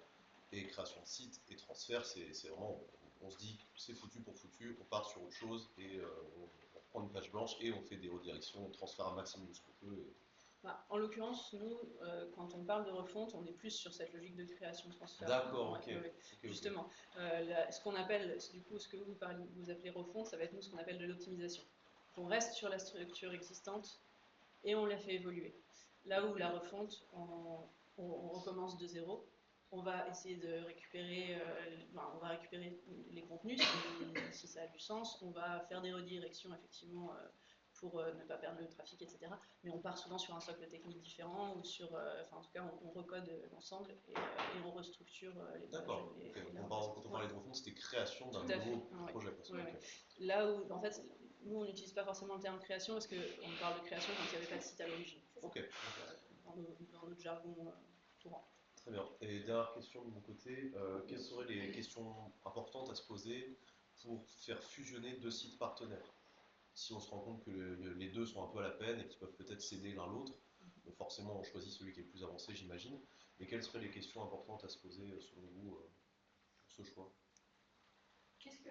S5: Et création de site et transfert, c'est vraiment, on se dit, c'est foutu pour foutu, on part sur autre chose et on prend une page blanche et on fait des redirections, on transfère un maximum de ce qu'on peut.
S4: Bah, en l'occurrence, nous, quand on parle de refonte, on est plus sur cette logique de création-transfert.
S5: D'accord,
S4: Ouais,
S5: ok.
S4: ouais, ouais.
S5: Ok.
S4: Justement, ce qu'on appelle, du coup, ce que vous appelez refonte, ça va être nous ce qu'on appelle de l'optimisation. On reste sur la structure existante et on la fait évoluer. Là où la refonte, on recommence de zéro. On va essayer de récupérer, on va récupérer les contenus si ça a du sens. On va faire des redirections effectivement pour ne pas perdre le trafic, etc. Mais on part souvent sur un socle technique différent ou sur, en tout cas, on recode l'ensemble et on restructure les pages.
S5: D'accord. Quand on parlait de refonte, c'était création d'un nouveau projet.
S4: Ouais. Là où, en fait, nous on n'utilise pas forcément le terme création parce qu'on parle de création quand il n'y avait pas de site à l'origine.
S5: Ok.
S4: Dans notre jargon courant.
S5: Très bien. Et dernière question de mon côté, quelles seraient les questions importantes à se poser pour faire fusionner deux sites partenaires? Si on se rend compte que les deux sont un peu à la peine et qu'ils peuvent peut-être s'aider l'un l'autre, forcément on choisit celui qui est le plus avancé, j'imagine. Mais quelles seraient les questions importantes à se poser selon vous pour ce choix?
S6: Qu'est-ce que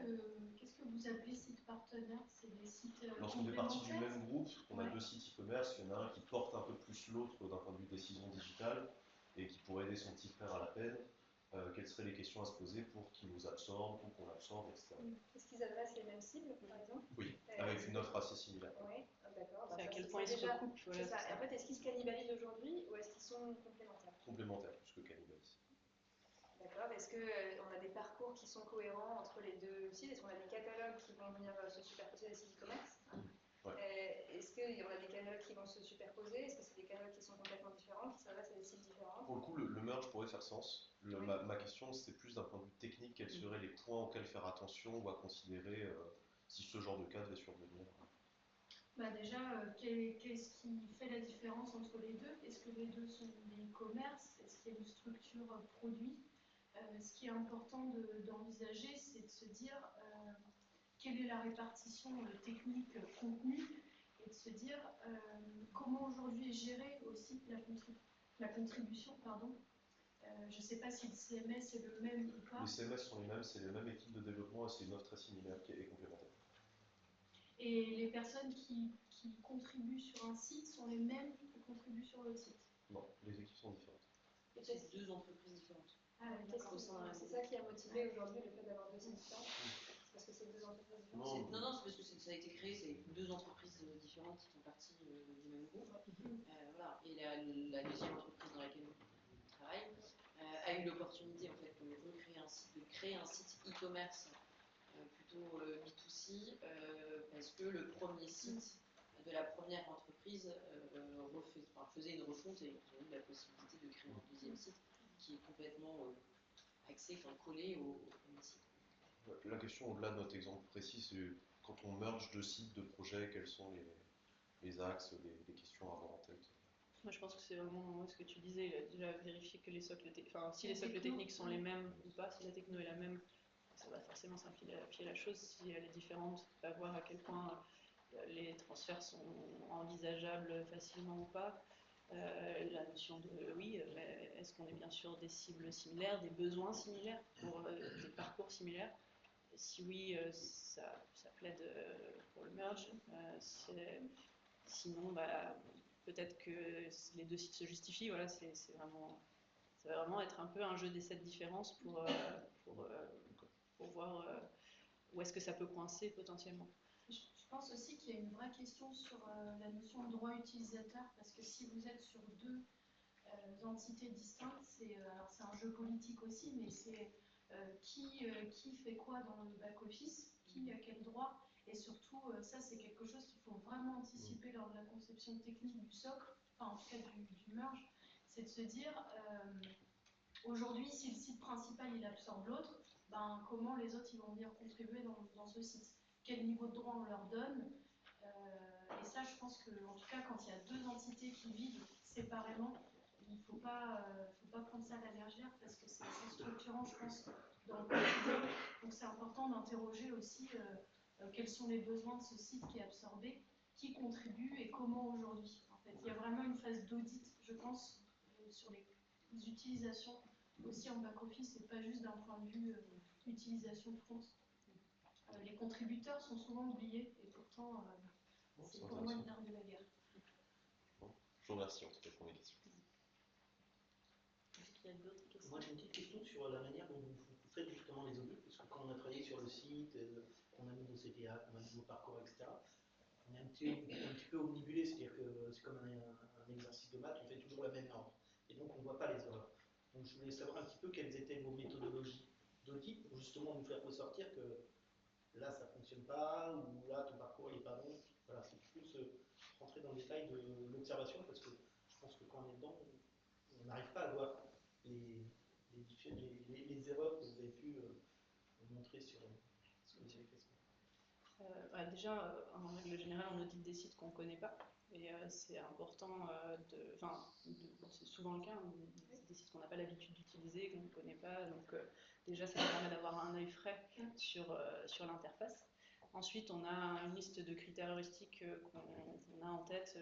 S6: vous appelez site partenaire? C'est des sites
S5: Lorsqu'on fait partie du même groupe, on a
S6: Ouais.
S5: deux sites e-commerce, il y en a un qui porte un peu plus l'autre d'un point de vue décision digitale et qui pourrait aider son petit frère à la peine. Quelles seraient les questions à se poser pour qu'il nous absorbe ou qu'on l'absorbe, etc.
S3: Est-ce qu'ils adressent les mêmes cibles, par exemple?
S5: Oui, avec une offre assez similaire.
S3: Oui, d'accord.
S4: C'est à quel point ils se recoupent.
S3: C'est ça. Et en fait, est-ce qu'ils se cannibalisent aujourd'hui ou est-ce qu'ils sont complémentaires?
S5: Complémentaires, plus que cannibalisés.
S3: D'accord. Est-ce qu'on a des parcours qui sont cohérents entre les deux sites? Est-ce qu'on a des catalogues qui vont venir se superposer des sites e-commerce?
S5: Ouais.
S3: Est-ce qu'on a des catalogues qui vont se superposer? Est-ce que c'est des catalogues qui sont complètement différents, qui s'adressent à des sites différents?
S5: Pour le coup, le merge pourrait faire sens. Ma question, c'est plus d'un point de vue technique, quels seraient les points auxquels faire attention ou à considérer si ce genre de cas devait survenir?
S6: Bah déjà, qu'est-ce qui fait la différence entre les deux? Est-ce que les deux sont des e-commerce? Est-ce qu'il y a une structure produit? Ce qui est important d'envisager, c'est de se dire quelle est la répartition technique contenu et de se dire comment aujourd'hui est gérée aussi la contribution. Je ne sais pas si le CMS est le même ou pas.
S5: Les CMS sont les mêmes, c'est les mêmes équipes de développement et c'est une offre très similaire qui est complémentaire.
S6: Et les personnes qui contribuent sur un site sont les mêmes qui contribuent sur l'autre site?
S5: Non, les équipes sont différentes.
S4: C'est deux entreprises différentes.
S3: C'est ça qui a motivé aujourd'hui le fait d'avoir deux sites différents? C'est parce que c'est deux entreprises différentes?
S7: Non, c'est parce que ça a été créé, c'est deux entreprises différentes qui font partie du même groupe. Voilà. Et la deuxième entreprise dans laquelle on travaille a eu l'opportunité, en fait, quand on veut créer un site e-commerce plutôt B2C, parce que le premier site de la première entreprise faisait une refonte et ils ont eu la possibilité de créer un deuxième site qui est complètement collé au premier site.
S5: La question au-delà de notre exemple précis, c'est quand on merge deux sites, deux projets, quels sont les axes, les questions à avoir en tête?
S4: Moi, je pense que c'est vraiment ce que tu disais, déjà vérifier que les socles si les socles techniques sont les mêmes ou pas, si la techno est la même, ça va forcément simplifier la chose. Si elle est différente, on va voir à quel point les transferts sont envisageables facilement ou pas. La notion de est-ce qu'on est bien sûr des cibles similaires, des besoins similaires, pour des parcours similaires? Si oui, ça plaide pour le merge. Sinon, peut-être que les deux sites se justifient. Voilà, ça va vraiment être un peu un jeu d'essais de différence pour voir où est-ce que ça peut coincer potentiellement.
S6: Je pense aussi qu'il y a une vraie question sur la notion de droit utilisateur, parce que si vous êtes sur deux entités distinctes, c'est un jeu politique aussi, mais c'est qui fait quoi dans le back-office, qui a quel droit, et surtout, ça c'est quelque chose qu'il faut vraiment anticiper lors de la conception technique du socle, enfin en tout cas du merge, c'est de se dire, aujourd'hui, si le site principal il absorbe l'autre, comment les autres ils vont venir contribuer dans ce site? Quel niveau de droit on leur donne? Et ça, je pense qu'en tout cas, quand il y a deux entités qui vivent séparément, il ne faut pas prendre ça à la légère parce que c'est structurant, je pense, dans le quotidien. Donc donc c'est important d'interroger aussi quels sont les besoins de ce site qui est absorbé, qui contribue et comment aujourd'hui. En fait, il y a vraiment une phase d'audit, je pense, sur les utilisations aussi en back-office et pas juste d'un point de vue utilisation front. Les contributeurs sont souvent oubliés et pourtant c'est pour moi le nerf de la guerre.
S5: Bon, je vous remercie en tout cas pour mes questions.
S4: Est-ce qu'il y a d'autres questions?
S8: Moi j'ai une petite question sur la manière dont vous faites justement les audits, parce que quand on a travaillé sur le site, qu'on a mis nos CTA, qu'on a mis nos parcours, etc., on est un petit peu omnibulé, c'est-à-dire que c'est comme un exercice de maths, on fait toujours la même norme. Et donc on ne voit pas les erreurs. Donc je voulais savoir un petit peu quelles étaient vos méthodologies d'audit pour justement nous faire ressortir que là ça ne fonctionne pas, ou là ton parcours n'est pas bon. Voilà, c'est plus rentrer dans le détail de l'observation, parce que je pense que quand on est dedans, on n'arrive pas à voir les erreurs que vous avez pu montrer sur ce que vous avez fait.
S4: Déjà, en règle générale, on audite des sites qu'on ne connaît pas. Et c'est important c'est souvent le cas, des sites qu'on n'a pas l'habitude d'utiliser, qu'on ne connaît pas. Donc déjà, ça nous permet d'avoir un œil frais sur l'interface. Ensuite, on a une liste de critères heuristiques qu'on a en tête,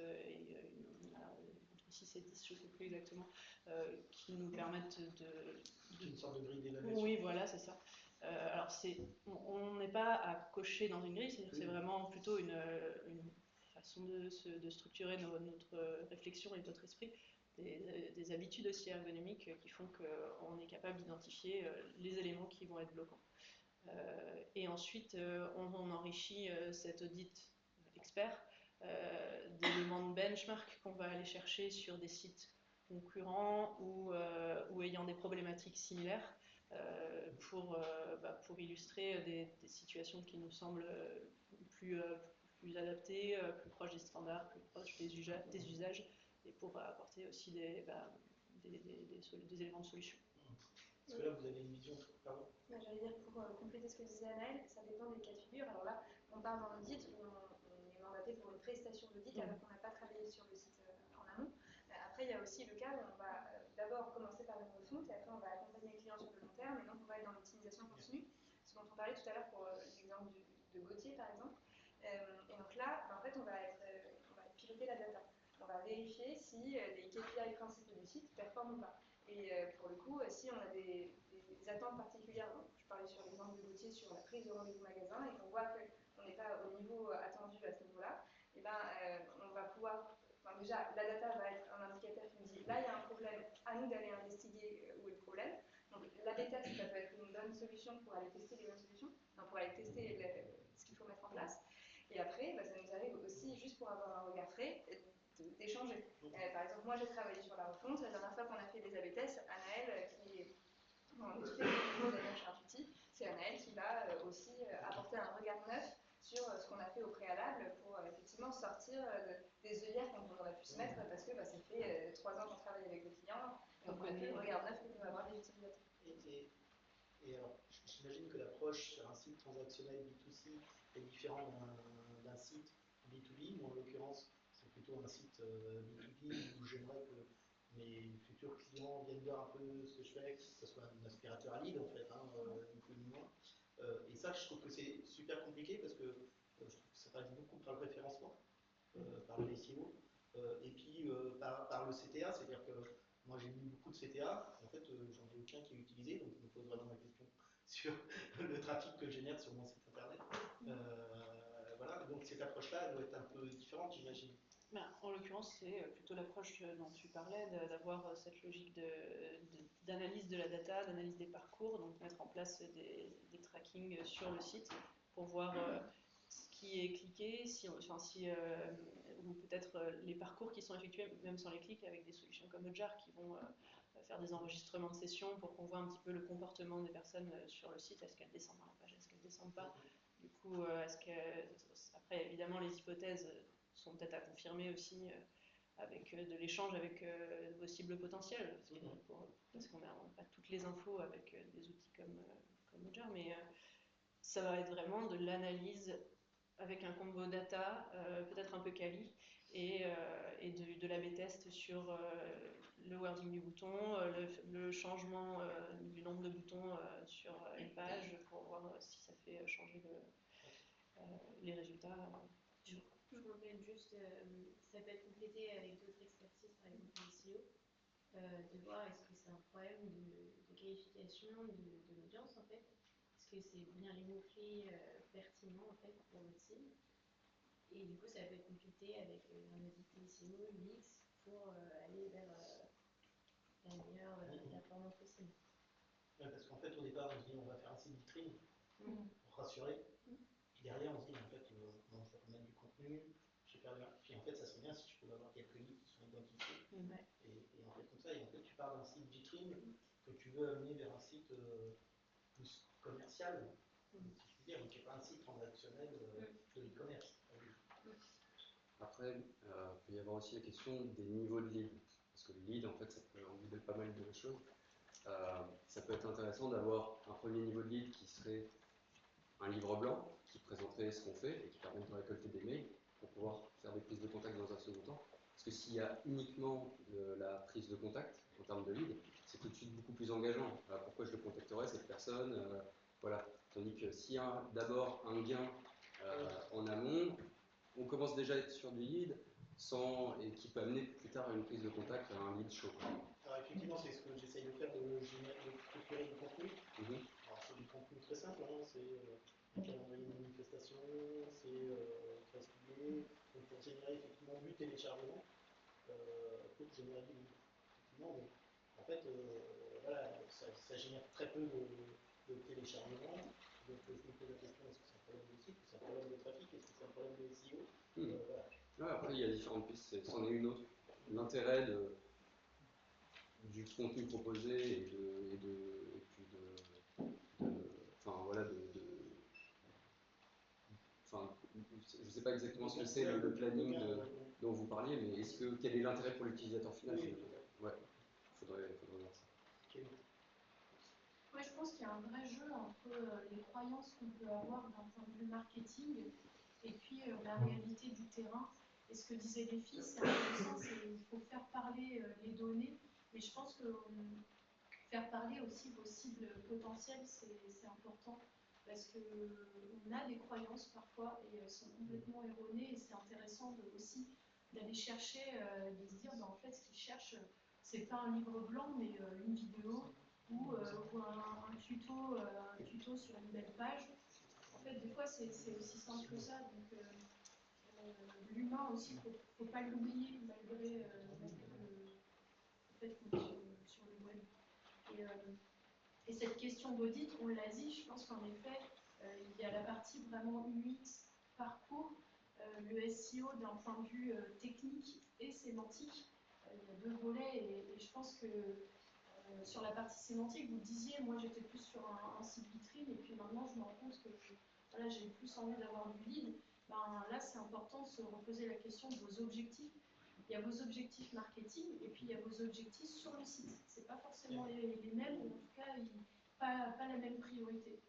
S4: entre 6 et 10, je ne sais plus exactement, qui nous permettent de...
S8: Une sorte de grille d'évaluation.
S4: Oui, voilà, c'est ça. Alors, on n'est pas à cocher dans une grille, c'est-à-dire que c'est vraiment plutôt une façon de structurer notre réflexion et notre esprit, des habitudes aussi ergonomiques qui font qu'on est capable d'identifier les éléments qui vont être bloquants. Et ensuite, on enrichit cet audit expert d'éléments de benchmark qu'on va aller chercher sur des sites concurrents ou ayant des problématiques similaires pour illustrer des situations qui nous semblent plus adaptées, plus proches des standards, plus proches des usages, et pour apporter aussi des éléments de solution.
S8: Parce que là, vous avez une vision. Pardon.
S3: J'allais dire, pour compléter ce que disait Anaël, ça dépend des cas de figure. Alors là, on parle d'un audit où on est mandaté pour une prestation d'audit alors qu'on n'a pas travaillé sur le site en amont. Après, il y a aussi le cas où on va d'abord commencer par une refonte et après on va accompagner le client sur le long terme et donc on va être dans l'optimisation continue, ce dont on parlait tout à l'heure pour l'exemple de Gauthier par exemple. Et donc là, en fait, on va piloter la data. On va vérifier si les KPI principaux du site performent ou pas. Et pour le coup, si on a des attentes particulières, donc je parlais sur l'exemple de Gauthier sur la prise de rendez-vous magasin et qu'on voit qu'on n'est pas au niveau attendu à ce niveau-là, et on va pouvoir, déjà la data va être un indicateur qui nous dit là il y a un problème, à nous d'aller investiguer où est le problème. Donc l'A/B test, ça peut être une bonne solution pour aller tester les bonnes solutions, pour aller tester ce qu'il faut mettre en place. Et après, ça nous arrive aussi, juste pour avoir un regard frais, d'échanger. Par exemple, moi j'ai travaillé sur la refonte. La dernière fois qu'on a fait des A/B tests, Anaël, qui est en tout cas un outil, c'est Anaël qui va aussi apporter un regard neuf sur ce qu'on a fait au préalable pour effectivement sortir des œillères qu'on aurait pu se mettre parce que ça fait 3 ans qu'on travaille avec le client, donc on a fait le regard neuf que peuvent avoir les utilisateurs.
S8: Et alors, j'imagine que l'approche sur un site transactionnel B2C est différente d'un site B2B, ou en l'occurrence, c'est plutôt un site B2B où j'aimerais que mes futurs clients viennent voir un peu ce que je fais, que ce soit un aspirateur à lead en fait, ni plus ni moins. Et ça, je trouve que c'est super compliqué parce que je trouve que ça passe beaucoup par le référencement, par le SEO, et puis par le CTA, c'est-à-dire que moi j'ai mis beaucoup de CTA, en fait j'en ai aucun qui est utilisé, donc je me pose vraiment la question sur le trafic que je génère sur mon site internet. Voilà, donc cette approche-là, elle doit être un peu différente, j'imagine.
S4: En l'occurrence, c'est plutôt l'approche dont tu parlais, d'avoir cette logique d'analyse de la data, d'analyse des parcours, donc mettre en place des trackings sur le site pour voir ce qui est cliqué, ou peut-être les parcours qui sont effectués même sans les clics avec des solutions comme Hotjar qui vont faire des enregistrements de sessions pour qu'on voit un petit peu le comportement des personnes sur le site, est-ce qu'elles descendent dans la page, est-ce qu'elles ne descendent pas. Du coup, après évidemment les hypothèses sont peut-être à confirmer aussi avec de l'échange avec vos cibles potentielles, parce qu'on n'a pas toutes les infos avec des outils comme Hotjar, mais ça va être vraiment de l'analyse avec un combo data, peut-être un peu quali, et de l'A/B test sur le wording du bouton, le changement du nombre de boutons sur une page, pour voir les résultats futurs.
S6: Je complète juste, ça peut être complété avec d'autres expertises, par exemple le SEO, de voir est-ce que c'est un problème de qualification de l'audience en fait, est-ce que c'est bien les mots-clés pertinents en fait pour votre cible, et du coup ça peut être complété avec un audit SEO, UX, pour aller vers la meilleure performance possible.
S8: Ouais, parce qu'en fait, au départ, on se dit on va faire un site vitrine pour rassurer. Puis derrière, on se dit en fait, on va mettre du contenu, super bien. Puis en fait, ça serait bien si je pouvais avoir quelques leads qui sont identifiés. Et en fait, comme ça, et en fait, tu pars d'un site vitrine que tu veux amener vers un site plus commercial, si je puis dire, mais qui n'est pas un site transactionnel de e-commerce.
S9: Après, il peut y avoir aussi la question des niveaux de lead. Parce que le lead, en fait, ça peut englober pas mal de choses. Ça peut être intéressant d'avoir un premier niveau de lead qui serait un livre blanc, qui présenterait ce qu'on fait et qui permet de récolter des mails pour pouvoir faire des prises de contact dans un second temps. Parce que s'il y a uniquement de la prise de contact en termes de lead, c'est tout de suite beaucoup plus engageant. Pourquoi je le contacterais, cette personne voilà. Tandis que s'il y a d'abord un gain en amont, on commence déjà à être sur du lead et qui peut amener plus tard à une prise de contact, à un lead chaud.
S8: Alors effectivement, c'est ce que j'essaye de faire, de structurer du contenu. Alors c'est du contenu très simple, hein, c'est un calendrier de manifestation, c'est phase publiée, donc pour générer effectivement du téléchargement, pour générer du lead. Effectivement, donc, en fait, voilà, ça génère très peu de téléchargement. Donc je me pose la question, est-ce que c'est un problème de site, est-ce que c'est un problème de trafic, est-ce que c'est un problème de SEO voilà.
S9: Ouais, après, il y a différentes pistes, c'en est une autre. L'intérêt du contenu proposé je ne sais pas exactement ce que c'est le planning dont vous parliez, mais quel est l'intérêt pour l'utilisateur final? Ouais, faudrait voir ça.
S6: Ouais, je pense qu'il y a un vrai jeu entre les croyances qu'on peut avoir d'un point de vue marketing et puis la réalité du terrain. Et ce que disaient les filles, c'est intéressant, il faut faire parler les données, mais je pense que faire parler aussi vos cibles potentielles, c'est important, parce qu'on a des croyances parfois et elles sont complètement erronées, et c'est intéressant aussi d'aller chercher, de se dire, en fait, ce qu'ils cherchent, c'est pas un livre blanc, mais une vidéo ou un tuto sur une belle page. En fait, des fois, c'est aussi simple que ça. Donc, l'humain aussi, il ne faut pas l'oublier malgré le fait qu'on est sur le web. Et cette question d'audit, on l'a dit, je pense qu'en effet, il y a la partie vraiment UX, parcours, le SEO d'un point de vue technique et sémantique. Il y a deux volets et je pense que sur la partie sémantique, vous disiez, moi j'étais plus sur un site vitrine et puis maintenant je me rends compte que voilà, j'ai plus envie d'avoir du lead. Ben, là, c'est important de se reposer la question de vos objectifs. Il y a vos objectifs marketing et puis il y a vos objectifs sur le site. Ce n'est pas forcément les mêmes, ou en tout cas, pas la même priorité.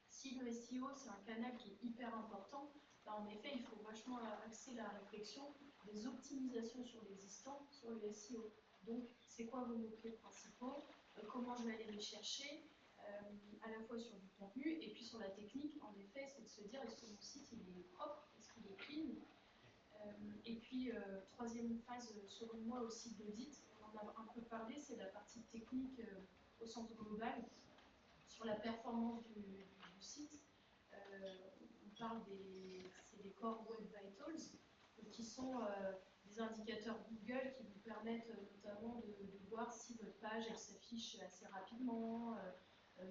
S6: Si le SEO, c'est un canal qui est hyper important, ben en effet, il faut vachement axer la réflexion des optimisations sur l'existant, sur le SEO. Donc, c'est quoi vos mots-clés principaux, comment je vais aller les chercher, à la fois sur du contenu et puis sur la technique. En effet, c'est de se dire, est-ce que mon site il est propre, est-ce qu'il est clean, et puis, troisième phase, selon moi aussi, d'audit, on en a un peu parlé, c'est la partie technique au sens global, sur la performance du site. On parle c'est les Core Web Vitals, qui sont des indicateurs Google qui vous permettent notamment de voir si votre page elle s'affiche assez rapidement,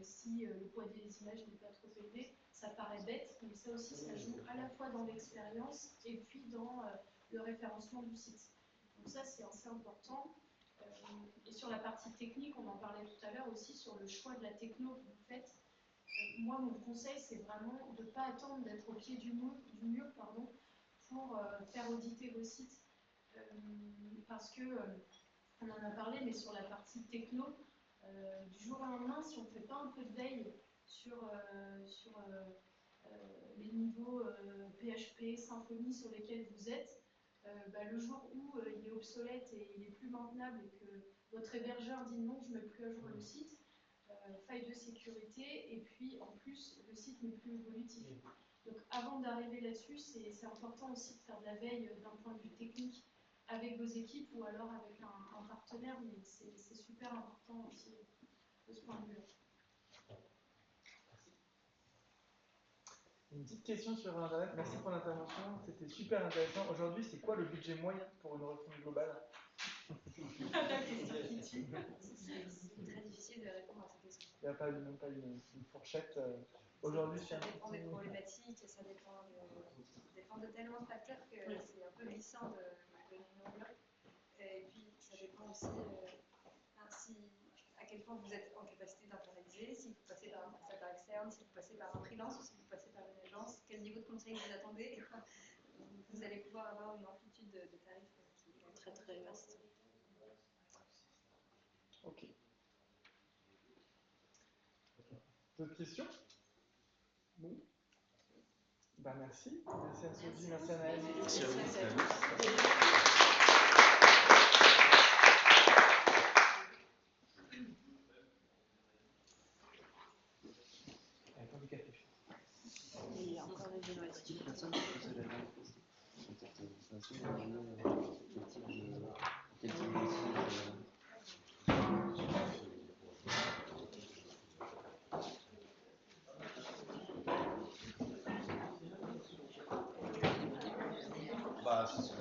S6: si le poids des images n'est pas trop élevé. Ça paraît bête, mais ça aussi, ça joue à la fois dans l'expérience et puis dans le référencement du site. Donc ça, c'est assez important. Et sur la partie technique, on en parlait tout à l'heure aussi, sur le choix de la techno que vous faites. Moi, mon conseil, c'est vraiment de ne pas attendre d'être au pied du mur pour faire auditer vos sites. Parce que, on en a parlé, mais sur la partie techno, du jour au lendemain, si on ne fait pas un peu de veille sur les niveaux PHP, Symfony sur lesquels vous êtes, le jour où il est obsolète et il n'est plus maintenable et que votre hébergeur dit non, je ne mets plus à jour le site, faille de sécurité, et puis en plus, le site n'est plus évolutif. Donc avant d'arrêter arriver là-dessus, c'est important aussi de faire de la veille d'un point de vue technique avec vos équipes ou alors avec un partenaire, mais c'est super important aussi de ce point de vue-là.
S10: Une petite question sur Internet. Merci pour l'intervention. C'était super intéressant. Aujourd'hui, c'est quoi le budget moyen pour une refonte globale?
S6: La question qui tue.
S3: C'est très difficile de répondre à cette question.
S10: Il n'y a pas, même pas une fourchette. Aujourd'hui,
S3: Ça dépend des problématiques, ça dépend de tellement de facteurs que c'est un peu glissant de donner une enveloppe. Et puis, ça dépend aussi à quel point vous êtes en capacité d'internaliser, si vous passez par un prestataire externe, si vous passez par un freelance ou si vous passez par une agence, quel niveau de conseil vous attendez. Vous allez pouvoir avoir une amplitude de tarifs qui est très très vaste.
S10: Ok. D'autres questions? Bon. Ben merci. Merci à Sophie, merci à Naël.
S1: Merci à vous.
S10: Attends du café.
S7: Il y a encore des innovations.
S9: Personne qui posait la même question. Quel type de
S5: Bah, c'est